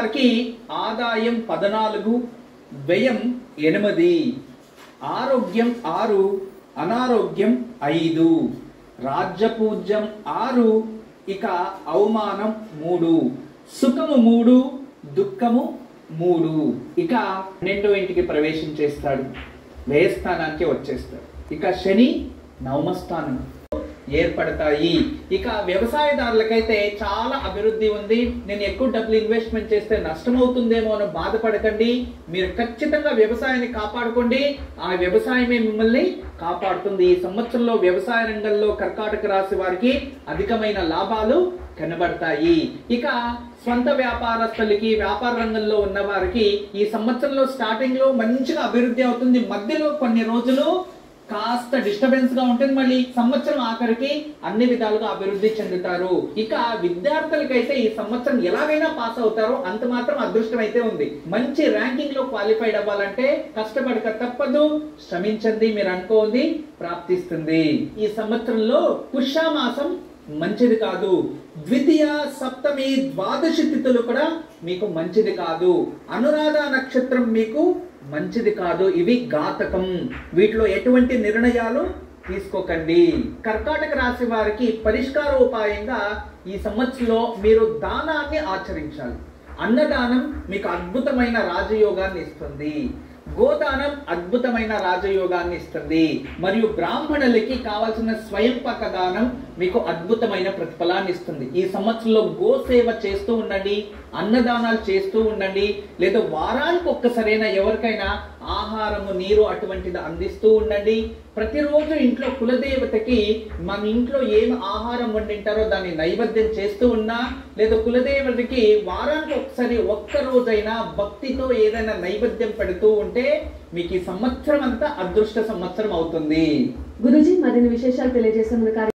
వారికి ఆదాయం 14, వ్యయం 8, ఆరోగ్యం 6, అనారోగ్యం 5, రాజ్యపూజ్యం 6, ఇక అవమానం 3, సుఖము 3, దుఃఖము 3. ఇక 12వ ఇంటికి ప్రవేశం చేస్తాడు, వ్యయస్థానానికి వచ్చేస్తాడు. ఇక శని నవమ స్థానం ఏర్పడతాయి. ఇక వ్యవసాయదారులకైతే చాలా అభివృద్ధి ఉంది. నేను ఎక్కువ డబ్బులు ఇన్వెస్ట్మెంట్ చేస్తే నష్టం అవుతుందేమో అని బాధపడకండి. మీరు ఖచ్చితంగా వ్యవసాయాన్ని కాపాడుకోండి, ఆ వ్యవసాయమే మిమ్మల్ని కాపాడుతుంది. ఈ సంవత్సరంలో వ్యవసాయ రంగంలో కర్కాటక రాశి వారికి అధికమైన లాభాలు కనబడతాయి. ఇక స్వంత వ్యాపారస్తులకి, వ్యాపార రంగంలో ఉన్న వారికి ఈ సంవత్సరంలో స్టార్టింగ్ లో మంచిగా అభివృద్ధి అవుతుంది. మధ్యలో కొన్ని రోజులు కాస్త డిస్టర్బెన్స్ గా ఉంటుంది, మళ్ళీ సంవత్సరం ఆఖరికి అన్ని విధాలుగా అభివృద్ధి చెందుతారు. ఇక విద్యార్థులకైతే ఈ సంవత్సరం ఎలాగైనా పాస్ అవుతారో అంత మాత్రం అదృష్టం అయితే ఉంది. మంచి ర్యాంకింగ్ లో క్వాలిఫైడ్ అవ్వాలంటే కష్టపడక తప్పదు, శ్రమించండి, మీరు అనుకోండి ప్రాప్తిస్తుంది. ఈ సంవత్సరంలో పుష్యమాసం మంచిది కాదు. ద్వితీయ, సప్తమి, ద్వాదశి తిథులు కూడా మీకు మంచిది కాదు. అనురాధ నక్షత్రం మీకు మంచిది కాదు. ఇవి ఘాతకం. వీటిలో ఎటువంటి నిర్ణయాలు తీసుకోకండి. కర్కాటక రాశి వారికి పరిష్కారోపాయంగా ఈ సంవత్సరంలో మీరు దానాన్ని ఆచరించాలి. అన్నదానం మీకు అద్భుతమైన రాజయోగాన్ని ఇస్తుంది. గోదానం అద్భుతమైన రాజయోగాన్ని ఇస్తుంది. మరియు బ్రాహ్మణులకి కావాల్సిన స్వయంపాక దానం మీకు అద్భుతమైన ప్రతిఫలాన్ని ఇస్తుంది. ఈ సంవత్సరంలో గోసేవ చేస్తూ ఉండండి, అన్నదానాలు చేస్తూ ఉండండి, లేదా వారానికి ఒక్కసారైనా ఎవరికైనా ఆహారము, నీరు అటువంటిది అందిస్తూ ఉండండి. ప్రతిరోజు ఇంట్లో కులదేవతకి మన ఇంట్లో ఏం ఆహారం వండింటారో దాన్ని నైవేద్యం చేస్తూ ఉన్నా, లేదా కులదేవతకి వారానికి ఒకసారి ఒక్క రోజైనా భక్తితో ఏదైనా నైవేద్యం పెడుతూ ఉంటే మీకు ఈ సంవత్సరం అంతా అదృష్ట సంవత్సరం అవుతుంది. గురూజీ, మరిన్ని విశేషాలు తెలియజేస్తున్నారు.